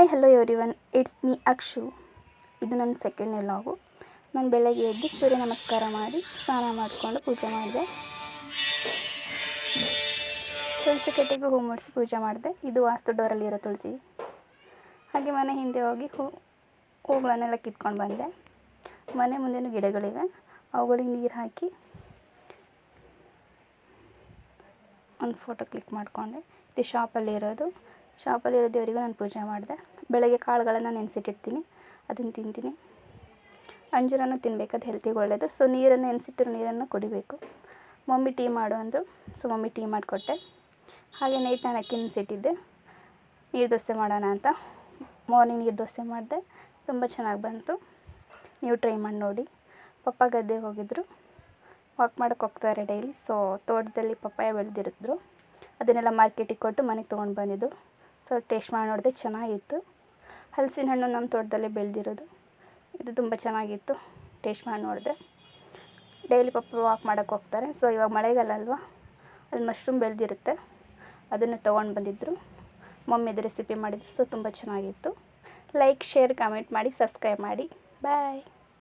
Hi hello everyone, it's me Akshu. ಇದು ನನ್ನ second vlog. ನಾನು ಬೆಳಗ್ಗೆ ಎದ್ದು ಸೂರ್ಯ ನಮಸ್ಕಾರ ಮಾಡಿ ಸ್ನಾನ ಮಾಡಿಕೊಂಡು ಪೂಜೆ ಮಾಡಿದೆ. ತುಳಸಿ ಕಟ್ಟೆಗೂ ಹೂ ಮುಡಿಸಿ ಪೂಜೆ ಮಾಡಿದೆ. ಇದು ವಾಸ್ತು ಡೋರಲ್ಲಿರೋ ತುಳಸಿ. ಹಾಗೆ ಮನೆ ಹಿಂದೆ ಹೋಗಿ ಹೂಗಳನ್ನೆಲ್ಲ ಕಿತ್ಕೊಂಡು ಬಂದೆ. ಮನೆ ಮುಂದೆನೂ ಗಿಡಗಳಿವೆ, ಅವುಗಳಿಗೆ ನೀರು ಹಾಕಿ ಒಂದು ಫೋಟೋ ಕ್ಲಿಕ್ ಮಾಡಿಕೊಂಡೆ. ಇದು ಶಾಪಲ್ಲಿರೋ ದೇವರಿಗೂ ನಾನು ಪೂಜೆ ಮಾಡಿದೆ. ಬೆಳಗ್ಗೆ ಕಾಳುಗಳನ್ನು ನೆನೆಸಿಟ್ಟಿರ್ತೀನಿ, ಅದನ್ನು ತಿಂತೀನಿ. ಅಂಜೂರನ್ನು ತಿನ್ನಬೇಕು, ಅದು ಹೆಲ್ತಿಗೆ ಒಳ್ಳೆಯದು. ಸೊ ನೀರನ್ನು ನೆನೆಸಿಟ್ಟಿರೋ ನೀರನ್ನು ಕುಡಿಬೇಕು. ಮಮ್ಮಿ ಟೀ ಮಾಡು ಅಂದರು, ಸೊ ಮಮ್ಮಿ ಟೀ ಮಾಡಿಕೊಟ್ಟೆ. ಹಾಗೆ ನೈಟ್ ನಾನು ಅಕ್ಕಿ ನೆನೆಸಿಟ್ಟಿದ್ದೆ ನೀರು ದೋಸೆ ಮಾಡೋಣ ಅಂತ. ಮಾರ್ನಿಂಗ್ ನೀರು ದೋಸೆ ಮಾಡಿದೆ, ತುಂಬ ಚೆನ್ನಾಗಿ ಬಂತು. ನೀವು ಟ್ರೈ ಮಾಡಿ ನೋಡಿ. ಪಪ್ಪ ಗದ್ದೆಗೆ ಹೋಗಿದ್ದರು, ವಾಕ್ ಮಾಡೋಕ್ಕೆ ಹೋಗ್ತಾರೆ ಡೈಲಿ. ಸೊ ತೋಟದಲ್ಲಿ ಪಪ್ಪಾಯ ಬೆಳೆದಿರಿದ್ರು, ಅದನ್ನೆಲ್ಲ ಮಾರ್ಕೆಟಿಗೆ ಕೊಟ್ಟು ಮನೆಗೆ ತೊಗೊಂಡು ಬಂದಿದ್ದು. ಸೊ ಟೇಸ್ಟ್ ಮಾಡಿ ನೋಡಿದೆ, ಚೆನ್ನಾಗಿತ್ತು. ಹಲಸಿನ ಹಣ್ಣು ನಮ್ಮ ತೋಟದಲ್ಲೇ ಬೆಳೆದಿರೋದು, ಇದು ತುಂಬ ಚೆನ್ನಾಗಿತ್ತು. ಟೇಸ್ಟ್ ಮಾಡಿ ನೋಡಿದೆ. ಡೈಲಿ ಪಪ್ಪ ವಾಕ್ ಮಾಡೋಕ್ಕೆ ಹೋಗ್ತಾರೆ. ಸೊ ಇವಾಗ ಮಳೆಗಾಲ ಅಲ್ವಾ, ಅಲ್ಲಿ ಮಶ್ರೂಮ್ ಬೆಳೆದಿರುತ್ತೆ, ಅದನ್ನು ತೊಗೊಂಡು ಬಂದಿದ್ದರು. ಮಮ್ಮಿ ಅದು ರೆಸಿಪಿ ಮಾಡಿದ್ರು. ಸೊ ತುಂಬ ಚೆನ್ನಾಗಿತ್ತು. ಲೈಕ್, ಶೇರ್, ಕಮೆಂಟ್ ಮಾಡಿ, ಸಬ್ಸ್ಕ್ರೈಬ್ ಮಾಡಿ. ಬಾಯ್.